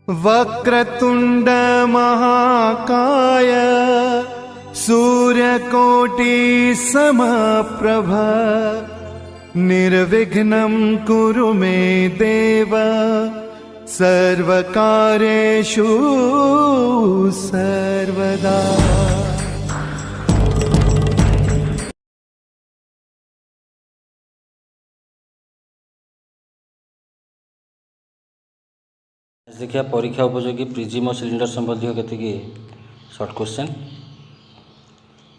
वक्रतुंड महाकाय सूर्यकोटि समप्रभ निर्विघ्नं कुरु मे देव सर्वकार्येषु सर्वदा। देखिए परीक्षा उपयोगी प्रिज्म और सिलिंडर संबंधी केतिकी सर्ट क्वेश्चन।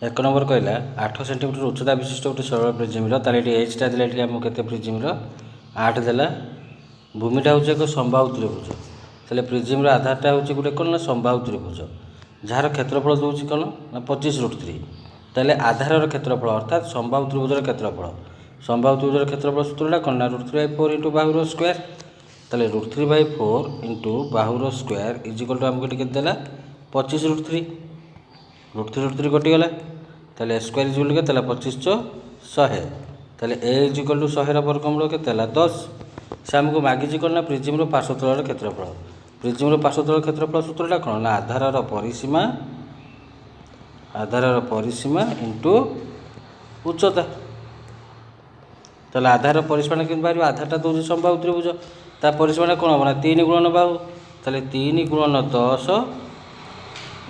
एक नंबर कहला 8 सेंटीमीटर उच्चता विशिष्ट गोटे सरल प्रिज्म ताले एचटा देला आमको केते प्रिज्म 8 देला। भूमिटा हूँ एक संबाहु त्रिभुज ताले प्रिज्म आधारटा हूँ गोटे कौन ना संबाहु त्रिभुज जार क्षेत्रफल दूसरी कौन ना 25√3 ताले आधार क्षेत्रफल अर्थात संबाहु त्रिभुजर क्षेत्रफल संबाहु त्रिभुजर क्षेत्रफल सूत्रटा कौन ना √3/4 इंटू बाहुर स्क्वायर ताले √3/4 इंटू बाहुर स्क्वायर इजिकल टू आमको टिके देला 25√3 √3 कटिगला ताले स्क्वायर इजिकल के तेला 25/100 ताले ए इजिकल टू 100 वर्गमूल के तेला 10 से आमको मागिची कौन ना प्रिज्म पार्श्वतल क्षेत्रफल प्रिज्म पार्श्वतल क्षेत्रफल सूत्रटा कौन ना आधार परिसीमा इंटू उच्चता ताले आधार परिसीमा कि बाहर आधारटा दूसरी संबाहु त्रिभुज ता परिसीमा कौन हम ना 3 गुणन बाहु ताले 3 गुणन 10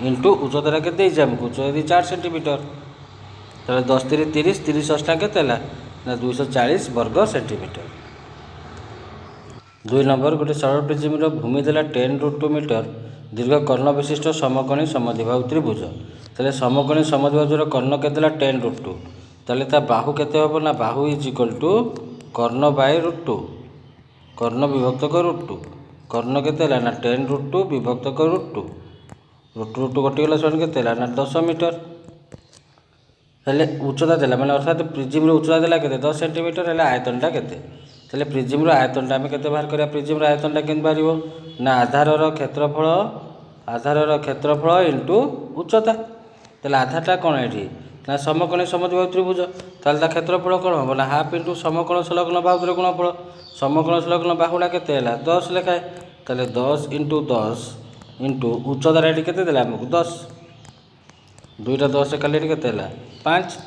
इंटू उच्चता के आमको 4 सेंटीमीटर ताले 10 3 30 30 अष्टा के ना 240 वर्ग सेंटीमीटर। 2 नंबर गोटे सरल प्रिज्म भूमि देला 10√2 मीटर दीर्घ कर्ण विशिष्ट समकोणी समद्विबाहु त्रिभुज ताले समकोणी समद्विबाहुर कर्ण के 10√2 ताले ता बाहु केते हम ना बाहु इज इक्वल टू कर्ण बाय √2 कर्ण विभक्त √2 कर्ण के ना 10√2 विभक्त √2 √2 कटिगला सन के ना 10 मीटर हेले उच्चता देला माने अर्थात प्रिज्म उच्चता देला के 10 सेंटीमीटर हेले आयतनटा केते ताले प्रिज्म आयतनटा आम केते बाहर करिया प्रिज्म आयतनटा केन बारिवो ना आधारर क्षेत्रफल इंटू उच्चता ताले आधारटा कोन एठी ना समकोणी समद्विबाहु त्रिभुज ताले ता क्षेत्रफल कोन हो ना हाफ इंटू समकोण संलग्न बाहुर गुणफल समकोण संलग्न बाहुडा केते हैला 10 लेखाए ताले 10 इंटू 10 इंटू उच्चता एठी केते देला हमकु 10 दुईटा 10 काले केते हैला 5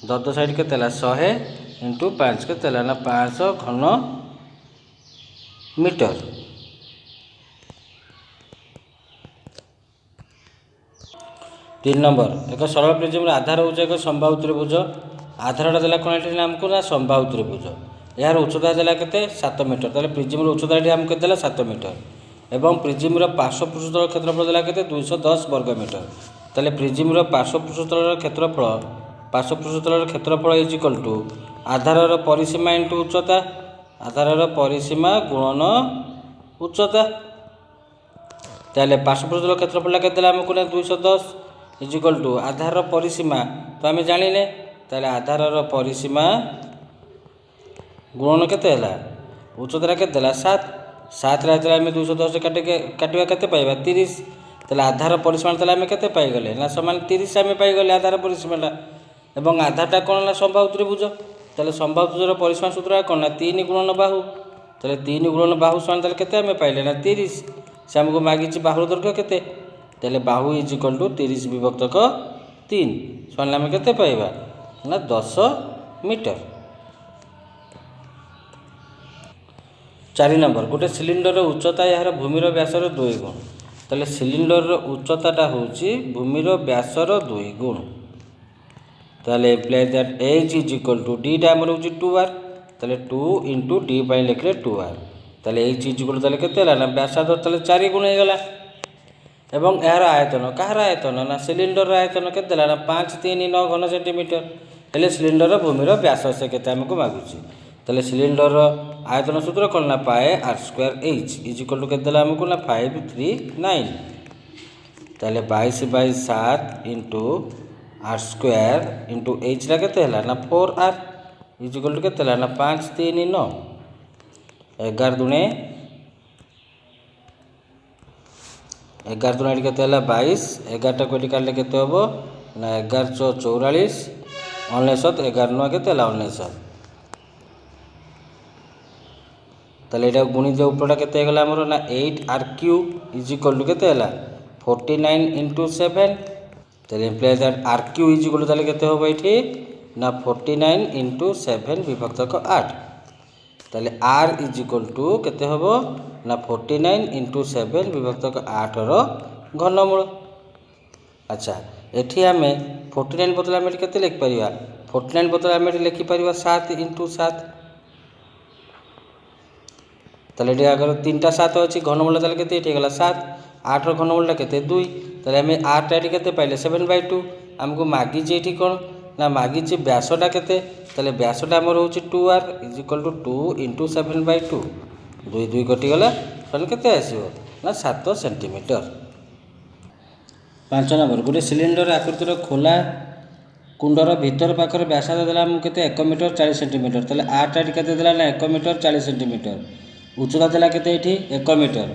10 साइड केते हैला 100 इंटू 5 केते हैला ना 500 घन मीटर। 3 नंबर एक सरल प्रिज्म आधार हूँ एक संबाहु त्रिभुज आधारटा देला कौन ये आमको ना संबाहु त्रिभुज यार उच्चता देला केते 7 मीटर ताले प्रिज्म उच्चता ये आमको देला 7 मीटर एवं प्रिज्म पार्श्व पृष्ठतल क्षेत्रफल देला केते 210 वर्ग मीटर ताले प्रिज्म पार्श्व पृष्ठतल क्षेत्रफल इज इक्वल टू आधारर परिसीमा इंटू उच्चता आधारर परिसीमा गुणन उच्चता ताले पार्श्व पृष्ठतल क्षेत्रफल केते देला आमको ना 210 इज इक्वल टू आधार परिसीमा तो आम जानिले ताले आधारर परिसीमा गुणन केते हैला उच्चता केते देला 7 रे आम 210 काटिबा केते पाइबा 30 ताले आधार परिसीमा ताले आम केते पाई गले ना समान 30 आम पाई गले आधार परिसीमाटा एवं आधारटा कोन ना संबाहु त्रिभुज ताले संबाहु त्रिभुजर परिसीमा सूत्र कोन ना 3 गुणन बाहु ताले 3 गुणन बाहु समान ताले केते आम पाइले ना 30 से हमको मागिची बाहुर दैर्घ्य केते ताले बाहु इज इक्वल टू 30 विभक्त 3 समान आम केते पाइबा ना 10 मीटर। 4 नंबर गोटे सिलिंडर उच्चता यार भूमिर व्यासर 2 गुण ताले सिलिंडर उच्चताटा होची भूमिर व्यासर 2 गुण ताले implies that H is equal to D टा हमर होची 2r ताले 2 इंटू डी पाई लिखले 2r ताले एच इज इक्वल ताले केते ला ना व्यासार्ध ताले 4 गुण हे गला एवं यार आयतन कहार आयतन ना सिलिंडर आयतन केते ला ना 539 घन सेंटीमीटर हेले सिलिंडर भूमिर व्यास से केते हमको मागुची ताले सिलिंडर आयतन सूत्र कोन ना पाए r² h is equal to केते ला हमको ना 539 ताले 22/7 इंटू r² इंटू h ला केते हला ना 4r इज इक्वल टू केते हला ना 539 11 दुणे 11 दुणे केते हला 22 11 टा कोटी काटले केते होबो ना 1144 19 11 केते हला 19 ताले एटा गुणी दियो उपरटा केते गला हमरो ना 8RQ इज इक्वल टू केते हला 49 into 7 ताले implies that RQ is equal to ताले केते होबो एठी ना 49 into 7 विभक्तक 8 ताले R इज इक्वल टू केते होबो ना 49 into 7 विभक्तक 8 रो घनमूल। अच्छा एठी आमे 49 बदला आमे केते लिख परिबा 49 बदला आमे लिखि परिबा 7 into 7 ताले एठी अगर 3टा 7 अछि घनमूल ताले केते एठी गला 7 8 रो घनमूलटा केते 2 ताले आमे 8 टा एठी केते पाइले 7/2 हमको मागी जे एठी कोन ना मागी जे व्यासटा केते ताले व्यासटा हमर होछि 2R is equal to 2 into 7/2 2 2 कटि गला ताले केते आसीबो ना 7 सेंटीमीटर। 5 नंबर गोटे सिलिंडर आकृतिर खोला कुंडर भीतर पाखर व्यासार्ध देला हमको केते 1 मीटर 40 सेंटीमीटर ताले 8 टा केते देला ना 1 मीटर 40 सेंटीमीटर उच्चता देला केते एठी 1 मीटर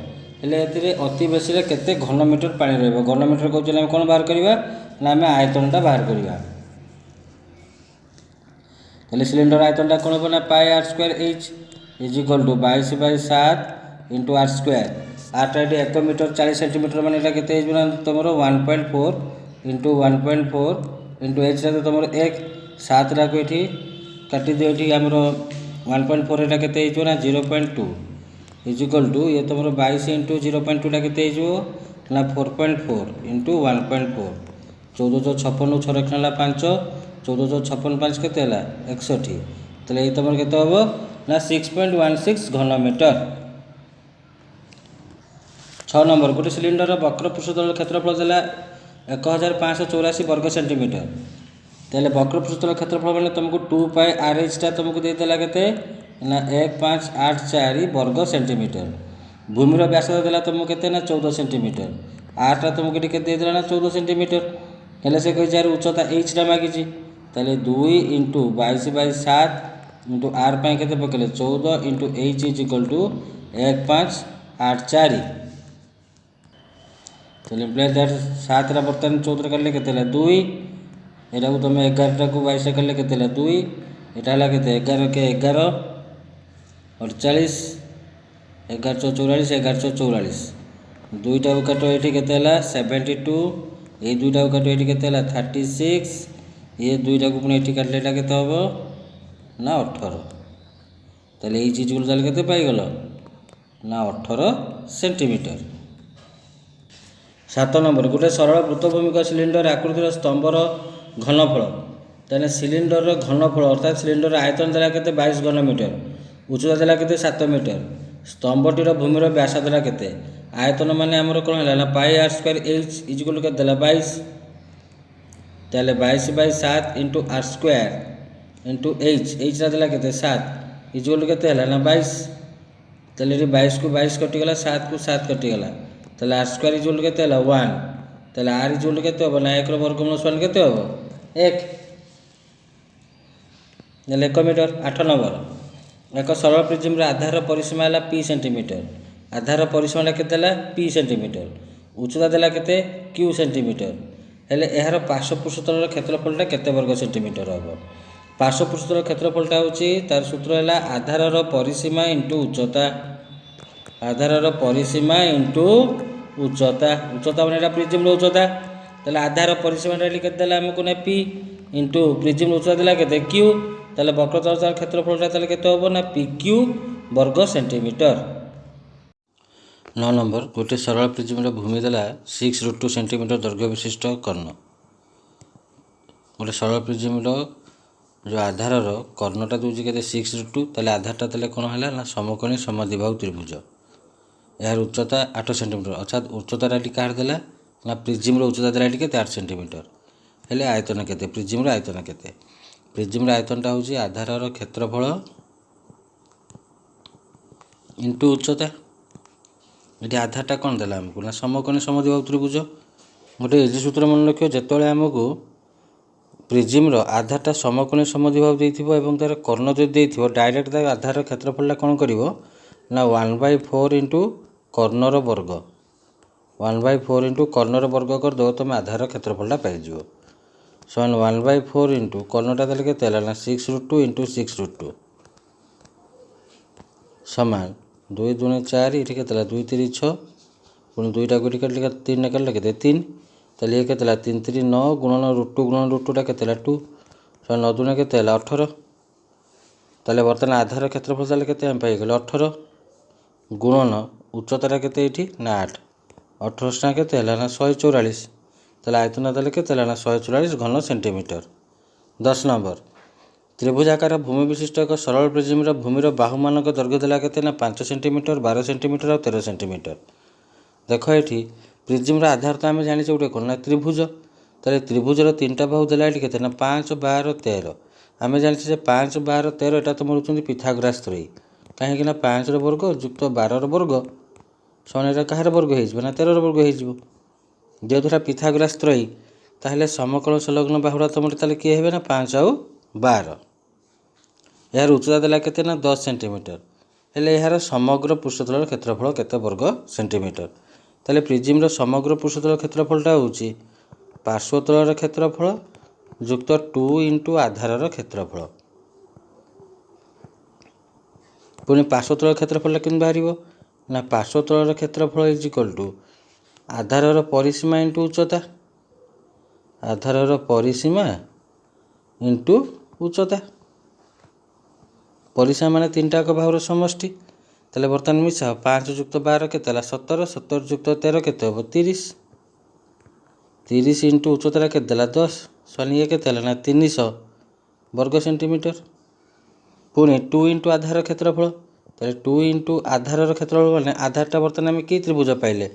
हेले एतिरे अति बेसी रे केते घनमीटर पानी रहबो घनमीटर कहउछ हम कोन बाहर करबा ना हम आयतनटा बाहर करबा ताले सिलिंडर आयतनटा कोन होबो ना pi r² h is equal to 22/7 into r² 8 टा 1 मीटर 40 सेंटीमीटर माने एटा केते हेजबो ना तमरो 1.4 into 1.4 into h रा तमरो 1 7 रा को एठी काटी दियो एठी हमरो 1.4 एटा केते हेजबो ना 0.2 इज इक्वल टू ये तमरो 22 into 0.2 टा केते हेजबो ना 4.4 into 1.4 1456 6 रखनला 5 1456 5 केते हला 61 तले ए तमरो केते होबो ना 6.16 घनमीटर। 6 नंबर गोटे सिलिंडर वक्र पृष्ठतल क्षेत्रफल देला 1584 वर्ग सेंटीमीटर ताले वक्र पृष्ठतल क्षेत्रफल माने तुमको 2 पाई RH टा तुमको दे देला केते ना 1584 वर्ग सेंटीमीटर भूमि रो व्यास देला तुमको केते ना 14 सेंटीमीटर 8 टा तुमको केते दे देला ना 14 सेंटीमीटर हेले से कहि जार उच्चता h टा मागिची ताले 2 into 22/7 into r पाई केते पकेले 14 into h is equal to 1584 तो इम्प्लाइज दैट 7 रा बर्तन 14 करले केते ला 2 एटा को तुम 11 टा को 22 करले केते ला 2 एटा ला केते 11 के 11 48 1144 1144 दुईटा को काटो एठी केते ला 72 ए दुईटा को काटो एठी केते ला 36 ये दुईटा को पुनी एठी काटले एटा केते होबो ना 18 ताले ए चीज को ताले केते पाई गलो ना 18 सेंटीमीटर। 7 नंबर गोटे सरल वृत्तभूमिक सिलिंडर आकृतिर स्तंभर घनफल ताने सिलिंडर घनफल अर्थात सिलिंडर आयतन देला केते 22 घनमीटर उच्चता देला केते 7 मीटर स्तंभटीर भूमिर व्यास देला केते आयतन माने हमर कोन हला ना pi r² h is equal to केते देला 22 ताले 22/7 into r² into h रा देला केते 7 इज इक्वल टू केते हला ना 22 ताले 22 को 22 कटि गला 7 को 7 कटि गला ताले r² इज इक्वल टू केते हला 1 ताले r इज इक्वल टू केते होबो ना 1 रो वर्गमूल 1 केते होबो 1 नेले 1 मीटर। 8 नंबर एक सरल प्रिज्म रा आधार परिसीमा हला p सेंटीमीटर आधार परिसीमा केते हला p सेंटीमीटर उच्चता देला केते q सेंटीमीटर हेले एहार पार्श्व पृष्ठतल क्षेत्रफलटा केते वर्ग सेंटीमीटर होबो पार्श्व पृष्ठतल क्षेत्रफलटा होची तार सूत्र हला आधारर परिसीमा इनटू उच्चता आधारर परिसीमा इनटू उच्चता उच्चता माने एटा प्रिज्म रो उच्चता ताले आधार परिसीमा टा केते देला हमको ना p इनटू प्रिज्म उच्चता देला केते q ताले वक्रतल क्षेत्रफलटा ताले केते होबो ना pq वर्ग सेंटीमीटर। 9 नंबर गोटे सरल प्रिज्म भूमि देला 6√2 सेंटीमीटर दैर्घ्य विशिष्ट कर्ण गोटे सरल प्रिज्म जो आधार कर्णटा दूसरी के 6√2 ताले आधारटा ताले कौन है ना समकोणी समद्विबाहु त्रिभुज यार उच्चता 8 सेंटीमीटर अर्थात उच्चता कह देला ना प्रिज्म उच्चता देला के 8 सेंटीमीटर हेले आयतन केते प्रिज्म आयतन केते प्रिज्म आयतनटा हूँ आधार क्षेत्रफल इंटू उच्चता ये आधारटा कौन देला हमको ना समकोणी समद्विबाहु त्रिभुज गोटे एज सूत्र मन रखियो जेतोले हमको प्रिज्म आधारटा समकोणी समद्विबाहु देइथिबो एवं तार कर्ण जो देइथिबो डायरेक्ट तार आधार क्षेत्रफलटा कौन करिवो ना 1/4 इंटू कर्णर वर्ग 1/4 इंटू कर्णर वर्ग कर दो तुम आधार क्षेत्रफलटा पाइजिवो समान 1/4 इंटू कर्णटा देले केते हला ना 6√2 इंटू 6√2 समान 2 दूनी 4 ये केते 2 3 6 पुणी 2टा को काटले 3 काटले केते 3 ताले ये केते 3 3 9 गुणन रूटटा केते 2 9 दूनी केते 18 ताले बर्तमान आधार क्षेत्रफल ताले केते हम पाई गले 18 गुणन उच्चता केते एठी ना 8 18 केते हला ना 144 ताले आयतन ताले केते हला ना 144 घन सेंटीमीटर। 10 नंबर त्रिभुजाकार भूमि विशिष्ट एक सरल प्रिज्म भूमिर बाहुमान दैर्घ्य देला केते ना 5 सेंटीमीटर 12 सेंटीमीटर और 13 सेंटीमीटर। देख ये प्रिज्म आधार तो आम जाने गोटे कौन ना त्रिभुज ताले त्रिभुजर 3टा बाहु देला ये केते ना 5 12 13 आम जाने 5 12 13 एटा तुम होउछन्ती पिथागोरास त्रयी कहीं 5 वर्ग युक्त 12 वर्ग समान कहार वर्ग हो 13 वर्ग हो जेहेतुटा पिथागोरास त्रयी ताहले समकल संलग्न बाहुड़ा तुम किए हे ना 5 आउ 12 यार उच्चता देला केते ना 10 सेंटीमीटर हेले यार समग्र पृष्ठतल क्षेत्रफल केते वर्ग सेंटीमीटर ताले प्रिज्म समग्र पृष्ठतल क्षेत्रफलटा होउची पार्श्वतलर क्षेत्रफल युक्त 2 इंटू आधारर क्षेत्रफल पुणी पार्श्वतलर क्षेत्रफल केन बाहर ना पार्श्वतलर क्षेत्रफल इज इक्वल टू आधारर परिसीमा इंटू उच्चता आधारर परिसीमा इंटू उच्चता परिसीमा माने 3टा बाहुर समष्टि ताले बर्तमान मिसा 5 युक्त 12 केते 17 17 युक्त 13 केते 30 30 इंटू उच्चता केते 10 सनी ये केते ना 300 वर्ग सेंटीमीटर पुणी 2 इंटू आधार क्षेत्रफल ताले 2 इंटू आधारर क्षेत्रफल माने आधारटा बर्तमान आम कि त्रिभुज पाइले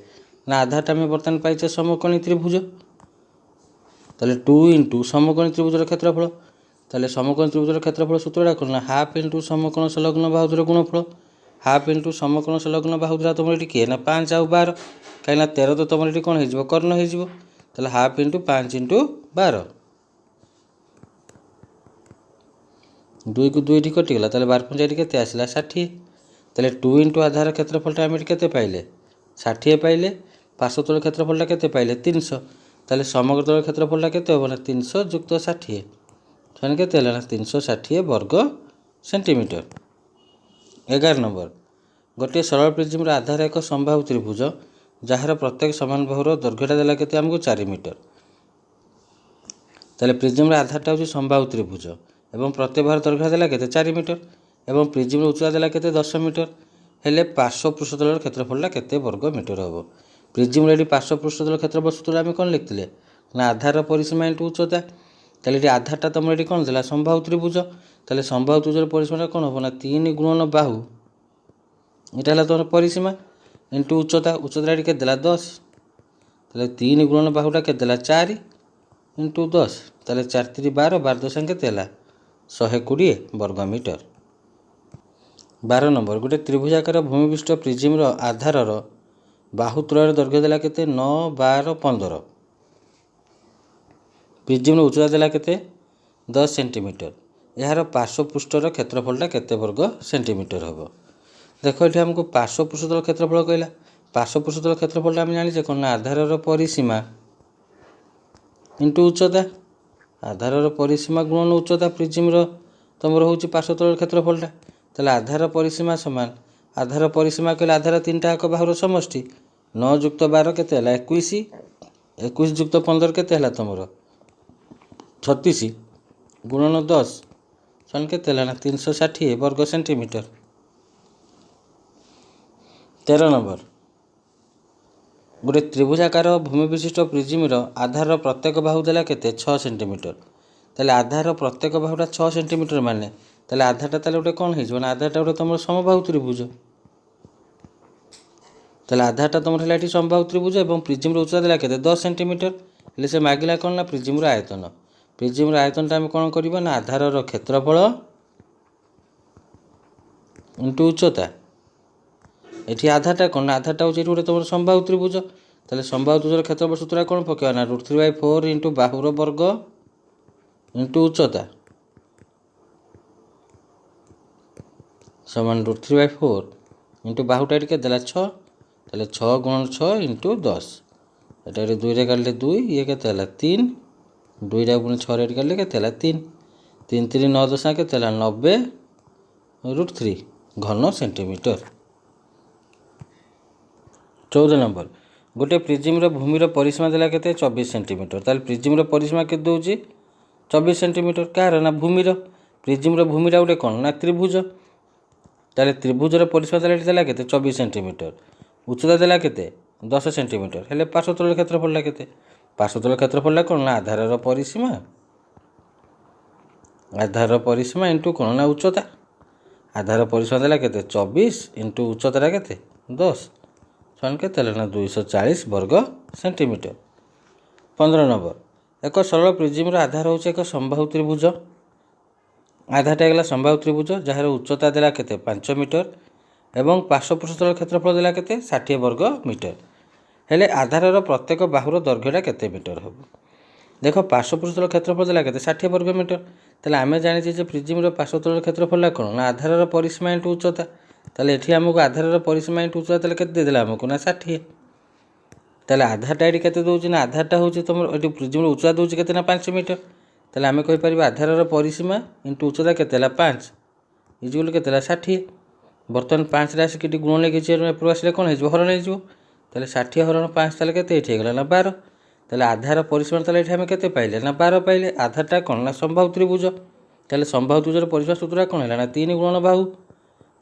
ना आधारटा आम बर्तमान पाइचे समकोणी त्रिभुज ताले 2 इंटू समकोणी त्रिभुजर क्षेत्रफल ताले समकोण त्रिभुजर क्षेत्रफल सूत्रटा कौन हाफ इंटू समकोण संलग्न बाहुर गुणफल हाफ इंटू समकोण संलग्न बाहुरा तुम ये किए ना 5 आउ 12 कहीं 13 तो तुम ये कौन हो कर्ण हो हाफ इंटू 5 इंटू 12 2 को 2 कटिगला 12 5 के आसला 60 ताले 2 इंटू आधार क्षेत्रफलटा आम के पाइले 60 पाइले पार्श्वतल क्षेत्रफलटा के पाइले 300 ताले समग्र तल क्षेत्रफलटा के हम ना 300 युक्त 60 छाने के 360 वर्ग सेंटीमीटर। 11 नंबर गोटे सरल प्रिज्म आधार एक संबाहु त्रिभुज जार प्रत्येक समान बाहुर दैर्घ्यटा देला केते हमको 4 मीटर ताले प्रिज्म आधारटा हो संबाहु त्रिभुज एवं प्रत्येक बाहुर दैर्घ्य देला केते 4 मीटर एवं प्रिज्म उच्चता देला केते 10 मीटर हेले पार्श्व पृष्ठतल क्षेत्रफलटा केते वर्ग मीटर हम प्रिज्म ये पार्श्व पृष्ठतल क्षेत्रफल सूत्र आम कौन लिखते ना आधार परिसीमा इंटू उच्चता ताले आधारटा तुम ये कौन देला संबाहु त्रिभुज ताले संबाहु त्रिभुजर परिसीमा कौन हम ना 3 गुणन बाहु यहाँ है तुम परिसीमा इंटू उच्चता उच्चता के देला 10 ताले 3 गुणन बाहुटा के देला 4 इंटू 10 ताले 4 3 12 12 10 के 120 वर्ग मीटर। 12 नंबर गोटे त्रिभुजाकार भूमिविष्ट प्रिज्मर आधारर बाहु त्रयर दैर्घ्य देला केते 9 12 15 प्रिज्मर उच्चता देला केते 10 सेंटीमीटर यार पार्श्व पृष्ठर क्षेत्रफलटा केते वर्ग सेंटीमीटर हम देख ये हमको पार्श्व पृष्ठतल क्षेत्रफल कहला पार्श्व पृष्ठतल क्षेत्रफलटा आम जाने कौन ना आधारर परिसीमा इंटू उच्चता आधारर परिसीमा गुणन उच्चता प्रिज्मर तुम हो पार्श्वतल क्षेत्रफलटा ताले आधार परिसीमा समान आधार परिसीमा कहले आधार 3टा बाहुर समष्टि 9 युक्त 12 के 21 21 युक्त 15 के तुम 36 गुणन 10 सन के 360 वर्ग सेंटीमीटर। 13 नंबर गोटे त्रिभुजाकार भूमि विशिष्ट प्रिज्मर आधार प्रत्येक बाहु देला केते 6 सेंटीमीटर ताले आधार प्रत्येक बाहुटा 6 सेंटीमीटर माने ताले आधारटा ताले गोटे कौन हो आधारटा गोटे तुम समबाहु त्रिभुज ताले आधारटा तुम है समबाहु त्रिभुज और प्रिज्मर उच्चता देला केते 10 सेंटीमीटर हेले से मागिला कौन ना प्रिज्मर आयतनटा आम कौन करबा ना आधारर क्षेत्रफल इंटू उच्चता ये आधारटा कौन आधारटा हो गोटे तुम समबाहु त्रिभुज ताले समबाहु त्रिभुजर क्षेत्रफल सूत्र कौन पकेबा ना √3/4 इंटू बाहुर वर्ग इंटू उच्चता समान √3/4 इंटू बाहुटा के देला 6 ताले 6 गुणन 6 इंटू 10 एटा 2 रे काटले 2 ये के 3 2 रे गुण 6 रे काटले के 3 3 3 9 10 के 90 √3 घन सेंटीमीटर। 14 नंबर गोटे प्रिजिम्र भूमिर परिसीमा देला केते 24 सेंटीमीटर ताले प्रिजिम्र परिसीमा केते दोची 24 सेंटीमीटर कार ना भूमिर प्रिजिम्र भूमिर गोटे कौन ना त्रिभुज ताले त्रिभुजर परिसीमा देला केते 24 सेंटीमीटर उच्चता देला केते 10 सेंटीमीटर हेले पार्श्वतल क्षेत्रफल केते पार्श्वतल क्षेत्रफल कौन ना आधारर परिसीमा इंटू कौन ना उच्चता आधार परिसीमा देला केते 24 इंटू उच्चता केते 10 समान केते ना 240 वर्ग सेंटीमीटर। 15 नंबर एक सरल प्रिजिम्र आधार होचे एक समबाहु त्रिभुज आधारटा गला समबाहु त्रिभुज जार उच्चता देला केते 5 मीटर एवं पार्श्वपृष्ठतल क्षेत्रफल देला केते 60 वर्ग मीटर हेले आधारर प्रत्येक बाहुर दैर्घ्यटा केते मीटर हबो देख पार्श्वपृष्ठतल क्षेत्रफल देला केते 60 वर्ग मीटर ताले आमे जानिछे जे प्रिजिम्र पार्श्वतल क्षेत्रफल कोन ना आधारर परिसीमा इंटू उच्चता ताले एठी हमको आधारर परिसीमा इंटू उच्चता ताले केते देला हमको ना 60 ताले आधारटा एठी केते दोउची ना आधारटा होची तमर एठी प्रिजिम्र उच्चता दोउची केते ना 5 मीटर ताले आमे कहि परिबा आधारर परिसीमा इंटू उच्चता केते ला 5 इजुल केते ला 60 बर्तन 5 राशि केटी गुण लेके चेर पर आसले कोन हेजो हरण हेजो ताले 60 हरण 5 ताले केते एठी गेला ना 12 ताले आधार परिसीमा ताले एठी हम केते पाइले ना 12 पाइले आधारटा कोन ना समबाहु त्रिभुज ताले समबाहु त्रिभुजर परिसीमा सूत्र कोन हैला ना 3 गुणन बाहु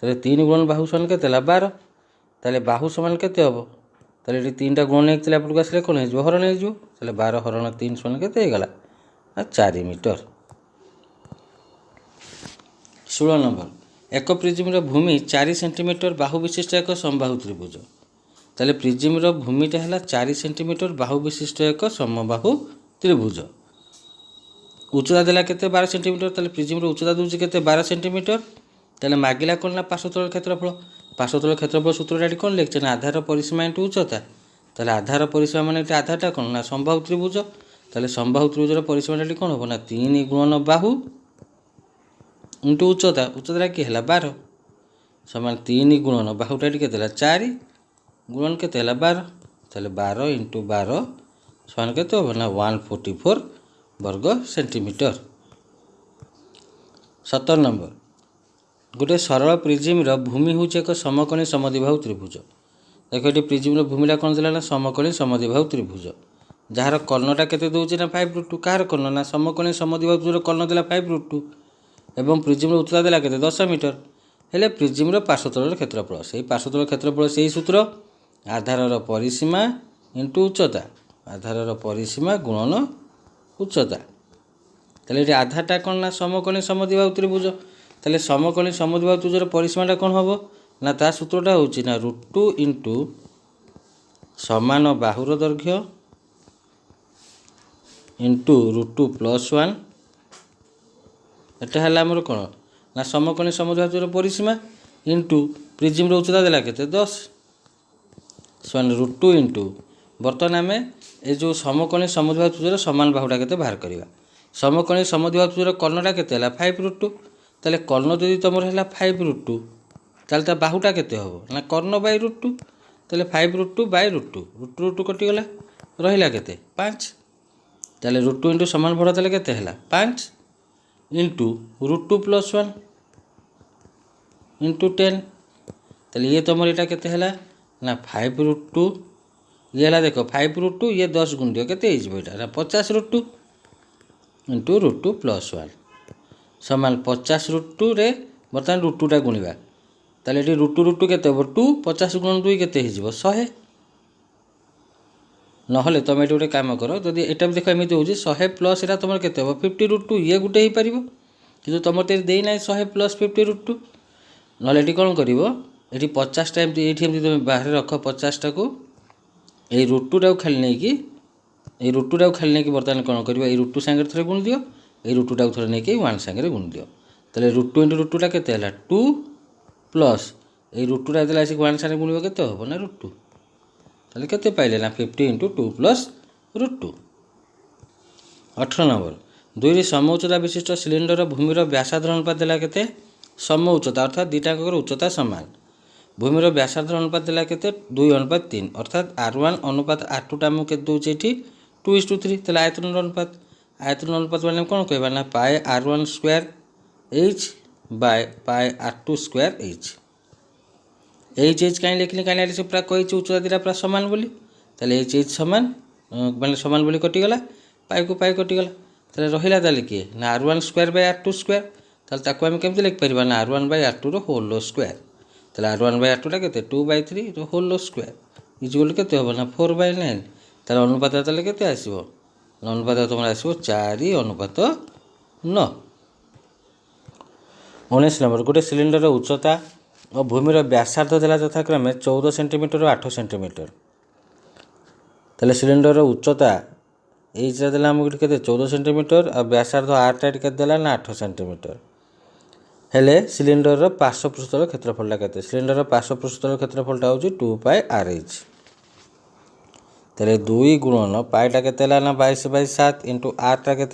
ताले 3 गुणन बाहु समान केते ला 12 ताले बाहु समान केते हबो ताले एठी 3टा गुण लेके चला पर आसले कोन हेजो हरण हेजो ताले 12 हरण 3 समान केते हे गेला ना 4 मीटर। 16 नंबर एक प्रिजिम्र भूमि 4 सेंटीमीटर बाहु विशिष्ट एक समबाहु त्रिभुज ताले प्रिजिम्र भूमिटा है 4 सेंटीमीटर बाहु विशिष्ट एक समबाहु त्रिभुज उच्चता देला केते 12 सेंटीमीटर ताले प्रिजिम्र उच्चता दूची केते 12 सेंटीमीटर ताले मागिला कोन ना पार्श्वतल क्षेत्रफल सूत्रटा कोन लिखछे ना आधार परिसीमा इंटू उच्चता ताले आधार परिसीमा माने एटा आधारटा कोन ना समबाहु त्रिभुज ताले समबाहु त्रिभुजर परिसीमाटा कोन हो ना 3 गुणन बाहु इंटू उच्चता कि है 12 समान 3 गुणन बाहुटा केते 4 गुणन केते 12 ताले 12 इंटू 12 समान केते हो ना 144 वर्ग सेंटीमीटर। 17 नंबर गोटे सरल प्रिजिम्र भूमि हूँ एक समकोणी समद्विबाहु त्रिभुज देख ये प्रिजिम्र भूमिटा कौन देला ना समकोणी समद्विबाहु त्रिभुज जार कर्णटा केते दोउची ना 5√2 कार कर्ण ना समकोणी समद्विबाहु त्रिभुजर कर्ण देला 5√2 एवं प्रिजिम्र उच्चता देला केते 10 मीटर हेले प्रिजिम्र पार्श्वतल क्षेत्रफल से पार्श्वतल क्षेत्रफल से सूत्र आधारर परिसीमा इंटू उच्चता आधारर परिसीमा गुणन उच्चता ताले ये आधारटा कौन ना समकोणी समद्विबाहु त्रिभुज ताले समकोणी समद्विबाहु त्रिभुजर परिसीमाटा कौन हबो ना ता सूत्रटा होची ना √2 इंटू समान बाहुर दैर्घ्य इंटू √2 + 1 एटा हला हमर कोन ना समकोणी समद्विबाहु त्रिभुजर परिसीमा इंटू प्रिजिम्र उच्चता देला केते 10 समान √2 इंटू बर्तमान आम ए जो समकोणी समद्विबाहु त्रिभुजर समान बाहुटा केते बाहर करवा समकोणी समद्विबाहु त्रिभुजर कर्णटा केते हला 5√2 ताले कर्ण जदि तुमर हला 5√2 ताले ता बाहुटा केते हबो ना कर्ण बाय √2 ताले 5√2 बाय √2 √2 कटि गला रहिला केते 5 ताले √2 इंटू समान बाहुटा ताले केते हला 5 इंटू √2 + 1 इंटू 10 ताले ये तुमर एटा केते हला ना 5√2 ये हला देखो 5√2 ये 10 गुण दियो केते हिजबो एटा ना 50√2 इंटू √2 + 1 समान 50√2 रे बर्तमान √2 टा गुणिबा ताले एटी √2 केते हो 2 50 गुण 2 केते हिजबो 100 नहले तुम एटी गोटे काम करो जदि एटा भी देखो एमिति होउची 100 प्लस एटा तुमर केते हो 50√2 ये गुटे ही परिबो किंतु तुमर ते देई नै 100 प्लस 50√2 नहले एटी कोन करिवो एटी 50 टाइम एटी एमिति तुम बाहर रख 50 टा को ए √2 टा खाली नै कि ए √2 टा खाली नै कि बर्तमान कोन करिवो ए √2 संगे थरे गुण दियो ए √2 टा थरे नै कि 1 संगे गुण दियो ताले √2 इंटू √2 टा केते हला 2 प्लस ए √2 टा देला से 1 संगे गुणिबो केते हो ना √2 ताले केते पाइले ना 50 इंटू 2 प्लस √2। 18 नंबर दुई रे सम उच्चता विशिष्ट सिलिंडर भूमिर व्यासार्ध अनुपात देला केते सम उच्चता अर्थात दुईटाकर उच्चता समान भूमिर व्यासार्ध अनुपात देला केते 2:3 अर्थात r1 अनुपात r2 टा मु केते दोचे एठी 2:3 ताले आयतन अनुपात माने कोन कहबा ना पाई r1 square h by pi r2 square h H कहीं लिखनी कहीं से पूरा कही उच्चता दुटा पूरा सामान बोली H सामान माने सामान बोली कटिगला पाई कटिगला रहा किए ना R1 square by R2 square ताको आम केमती लिखिपर ना R1 bye R2 whole square R1 bye R2 के 2/3 होल स्क्वायर इजिकल के हम ना 4/9 अनुपात के आसो अनुपात तुम आसो 4:9। 19 नंबर गोटे सिलिंडर उच्चता और भूमिर व्यासार्ध देला यथाक्रमे 14 सेंटीमीटर और 8 सेंटीमीटर सिलिंडर उच्चता एचरा देला आमको के 14 सेंटीमीटर और व्यासार्ध आरटा के देला ना 8 सेंटीमीटर हेले सिलिंडर पार्श्व पृष्ठतल क्षेत्रफलटा के सिलिंडर पार्श्व पृष्ठतल क्षेत्रफलटा हूँ 2πRh 2 गुणन पाइटा के ना 22/7 इंटू आरटा के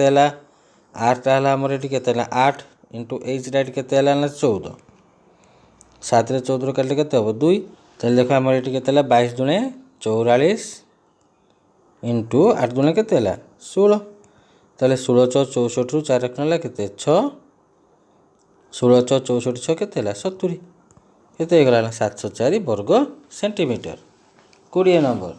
आरटा आमर ये के 8 इंटू एच राइट के 14 7 रे 14 काटे के 2 देख आम ये के 22 दुणे 44 इंटू 8 दुणे के 16 16 × 64 रु 4 रखना के 6 16 × 64 6 के 70 के गला 704 वर्ग सेंटीमीटर। 20 नंबर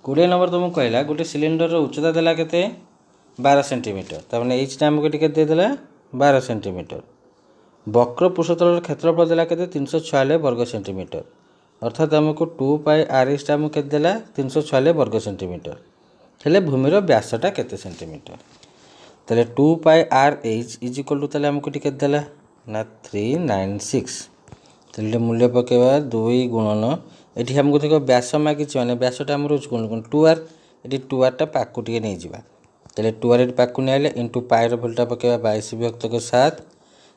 20 नंबर तुमको कहला गोटे सिलिंडर उच्चता देला के 12 सेंटीमीटर तमें एचटा आमको देदेला 12 सेंटीमीटर वक्र पृष्ठतल क्षेत्रफल देला के 346 वर्ग सेंटीमीटर अर्थात आमको 2πRh आमको देला 346 वर्ग सेंटीमीटर हेले भूमिर व्यासटा केते सेंटीमीटर 2πRh इजिकल टू आमको देला ना 396 मूल्य पकेवा 2 गुणन ये आमको देख व्यास मागी मैंने व्यासटा आम कौन 2r ये 2rटा पाक नहीं जावा 2r ये पाक नहीं आए इंटू पाइर भूलटा पकेवा 22/7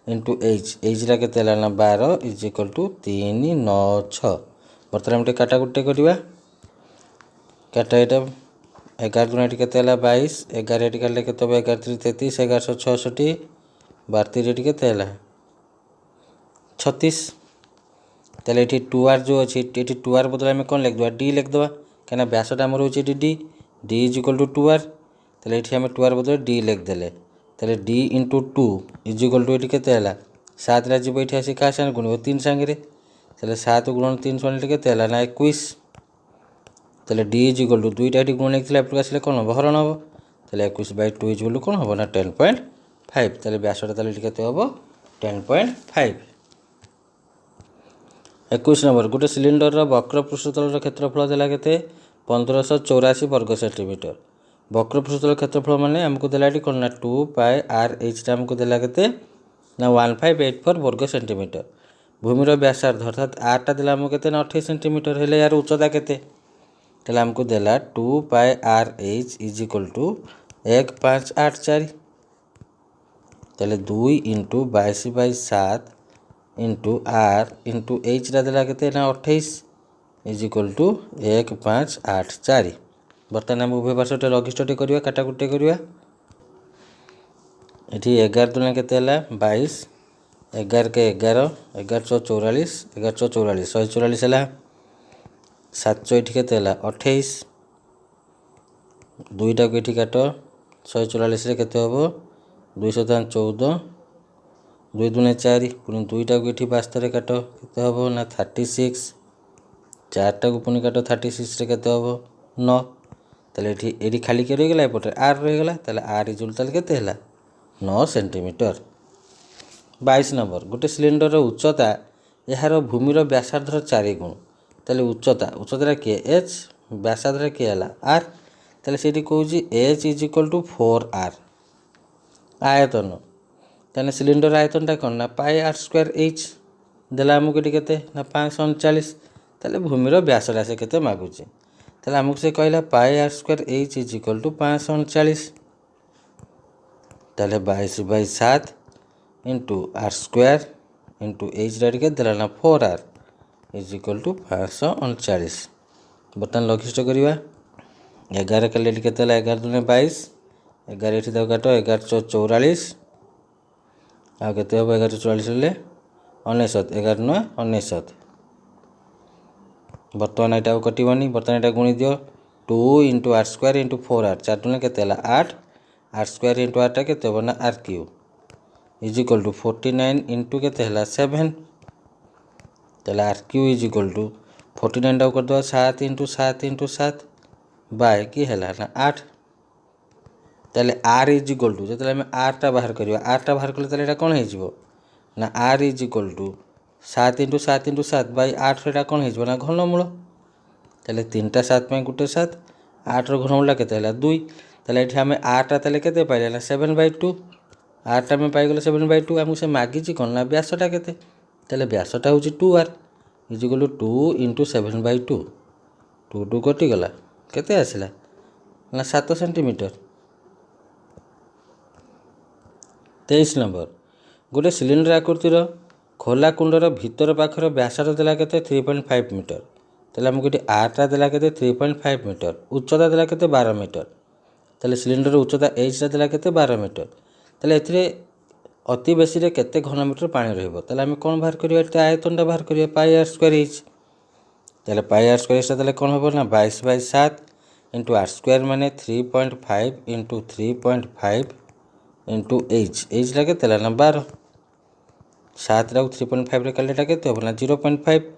इंटू एचरा के ना 12 इजिकल टू 396 बर्तमान हम काटाकुटी करवा काटा यहाँ 11 दुना के 22 11 ये काटे के 11 3 33 1166 12 3 के 36 ये 2r जो अच्छी ये 2r बदले आम कौन लिखा डी लिखिदेवा कहीं व्यासटा आम रोचे D D is equal to 2r ये आम 2r बदले डी लिखिदेले डी इंटू 2 इजिकल टू ये के 7 जी ये आसी क्या सागर गुण 3 सांगे 7 गुणन 3 शुणी के ना 21 डी इजिकल टू 2टा ये गुण लिखा एपट आसे कौन हम हरण हम 21/2 इजिकल कौन हम ना 10.5 व्यासटा के हम 10.5। 21 नंबर गोटे सिलिंडर वक्र पृष्ठतल क्षेत्रफल देला के 1584 वर्ग सेंटीमीटर वक्र पृष्ठतल क्षेत्रफल माने आमको देला कौन ना 2πRh आमको देला के ना 1584 वर्ग सेंटीमीटर भूमिर व्यासार्ध अर्थात आरटा देला आमको के 28 सेंटीमीटर हेले यार उच्चता के आमको देला 2πRh इजिकल टू 1584 2 इंटू 22/7 इंटू आर इंटू एचरा देला के ना 28 इजिकल टू 1584 बर्तमान आम उभय पार्श्व लघिष्ठटी करवा काटाकुटी करवा ये 11 दुना के 22 11 के 11 1144 1144 144 है 700 ये के 28 2टा को ये काट 144 के हम 214 2 दुने 4 पुणी 2टा को ये 5 काट के हम ना 36 4टा को पुणी काट 36 के हम 9 ये खाली के रहीगला एपटे आर रहीगला आर इजुल के 9 सेंटीमीटर। 22 नंबर गोटे सिलिंडर उच्चता यार भूमिर व्यासार्धर 4 गुण उच्चता उच्चता किए एच व्यासार्ध किए आर से कौच एच इजिकल टू 4r आयतन तेने सिलिंडर आयतनटा कौन ना πr² एच देला आमको ये के ना 539 भूमिर व्यासटा से के मागुचे आमको से कहला πr² H is equal to 539 22/7 into r² into H right के देला ना 4r इजिकल टू 539 बर्तमान लघिष्ठ करवा 11 कले के 11 दुने 22 11 ये काट 1144 आ के 1144 11 9 99 बर्तमान यहाँ कटनी बर्तमान यहाँ गुणी दियो 2 इंटू r² इंटू 4r 4 दुने के 8 r² इंटू आरटा के ना r³ is equal to 49 into के 7 तेल R Q is equal to 49 टाक करदे 7 इंटू 7 इंटू 7 बाय कि है ना 8 तेल आर इज इक्वल टू जो आम आरटा बाहर करवा आरटा बाहर कले कौन हो ना R is equal to 7 into 7 into 7 by 8 एटा कौन हो ना घनमूल तेल 3टा 7 में गोटे 7 8 घनमूल के 2 तेल ये आम आरटा तेल के पाइले ना 7/2 आरटा में पाईगले 7/2 आमको से मागिची कौन ना व्यासटा के तेल व्यासटा हूँ 2r is equal to 2 into 7/2 2 2 कटिगला केते आसला ना 7 सेंटीमीटर। 23 नंबर गोटे सिलिंडर आकृतिर खोला कुंडर भितर पाखर व्यासटा देला केते 3.5 मीटर तेल आमको ये आरटा देला केते 3.5 मीटर उच्चता देला केते 12 मीटर तेल सिलिंडर उच्चता एचटा देला केते 12 मीटर तेल एथिरे अति बेसी रे केते घनमीटर पानी रहइबो तेल आम कौन बाहर करिया एटा आयतनटा बाहर करिया पाई आर स्क्वायर एच तेल पाई आर स्क्वायर एचटा देले कौन होबो ना 22/7 इंटू आर स्क्वायर माने 3.5 इंटू 3.5 इंटू एच टा केते ना 12 7 रा 3.5 रे कालेटा केते होबो ना 0.5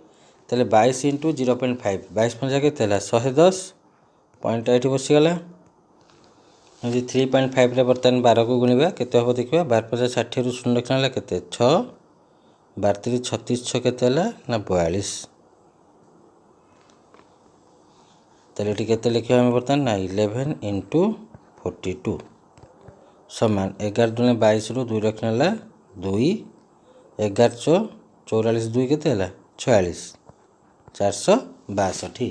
तेल 22 इंटू 0.5 22 पंजा केते 110 पॉइंट एठी बसिगला यदि 3.5 रे बर्तन 12 को गुणिबा केते होबो देखिबा 12 × 60 रु 0 रखना केते 6 12 3 36 6 केते ना 42 तेल एठी केते लिखिबा हम बर्तन ना 11 इंटू 42 समान 11 दूने 22 रु 2 रखना 2 11 × 44 2 केते 46 462।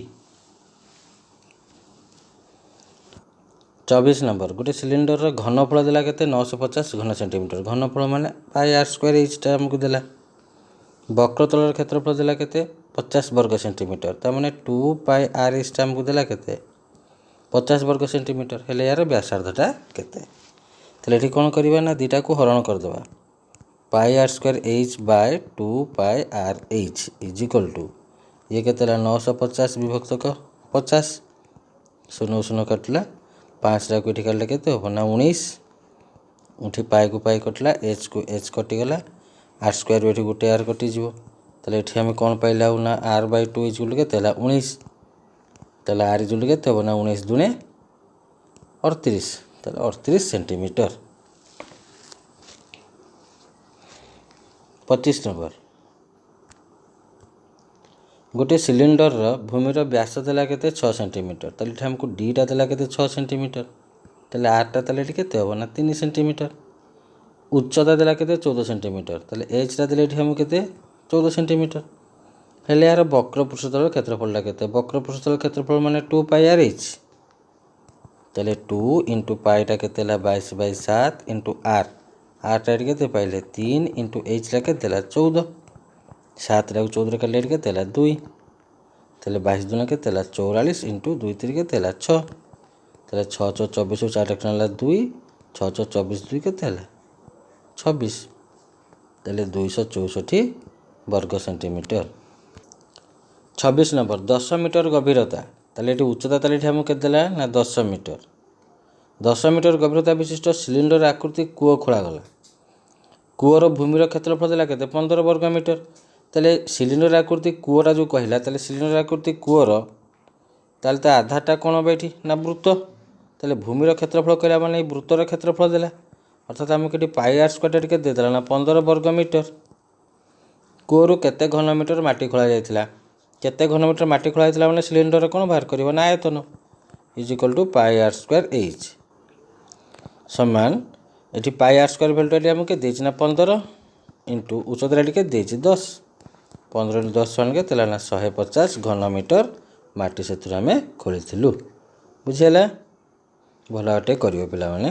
24 नंबर गोटे सिलिंडर घनफल देला केते 950 घन सेंटीमीटर घनफल माने पाई आर स्क्वायर एचटा हमको देला वक्रतल क्षेत्रफल देला केते 50 वर्ग सेंटीमीटर ता माने 2 पाई आर एचटा हमको देला केते 50 वर्ग सेंटीमीटर हेले यार व्यासार्धटा केते तले एठी कोन करबा ना दुटा को हरण कर देबा pi R square H by 2 pi R H is equal to ये केते 950 विभक्त 50 शून्य शून्य कटला 5 रा को एठी काटले केते हो ना 19 उठी पाई को पाई कटला एच को एच कटिगला आर स्क्वायर एठी गोटे आर कटि जीवो तले एठी हम कोन पाइला ना r/2 इज इक्वल केते 19 तले r इज इक्वल केते हो ना 19 दुने 38 तले 38 सेंटीमीटर। 25 नंबर गोटे सिलिंडर भूमिर व्यास देला केते 6 सेंटीमीटर तले एठी हमको डीटा देला केते 6 सेंटीमीटर तले आरटा तले एठी केते हो ना 3 सेंटीमीटर उच्चता देला केते 14 सेंटीमीटर तले एचटा देले एठी हमको केते 14 सेंटीमीटर हेले यार वक्र पृष्ठतल क्षेत्रफलटा केते वक्र पृष्ठतल क्षेत्रफल माने 2 पाई आर एच तले 2 इंटू पाईटा केते 22/7 इंटू आर आरटा केते पाइले 3 इंटू एच ला केते 14 7 रा 14 का लेट केते 2 तले 22 दुना केते 44 इंटू 2 3 केते 6 तले 6 6 24 4 रखना 2 6 6 24 2 केते 26 तले 264 वर्ग सेंटीमीटर। 26 नंबर 10 मीटर गभीरता तले एठी उच्चता तले एठी हम केते देला ना 10 मीटर 10 मीटर गभीरता विशिष्ट सिलिंडर आकृति कूओ खोला गला कूओर भूमिर क्षेत्रफल देला केते 15 वर्ग मीटर तले सिलिंडर आकृति कूओरा जो कहला तले सिलिंडर आकृति कूओर ताले ता आधारटा कोन बैठी ना वृत्त तले भूमिर क्षेत्रफल कहला माने वृत्तर क्षेत्रफल देला अर्थात हम केटी पाई आर स्क्वायर के दे देला ना 15 वर्ग मीटर कूओरु केते घन मीटर माटी खोला जायतिला केते घन मीटर माटी खोला जायतिला माने सिलिंडर कोन बाहर करबो ना आयतन is equal to pi R square H समान एठी पाई आर स्क्वायर वैल्यू हमके देछि ना 15 इंटू उच्चता के देछि 10 15 × 10 सन के तेला ना 150 घन मीटर माटी से आम खोली बुझीगला भल अटे करियो पिला माने।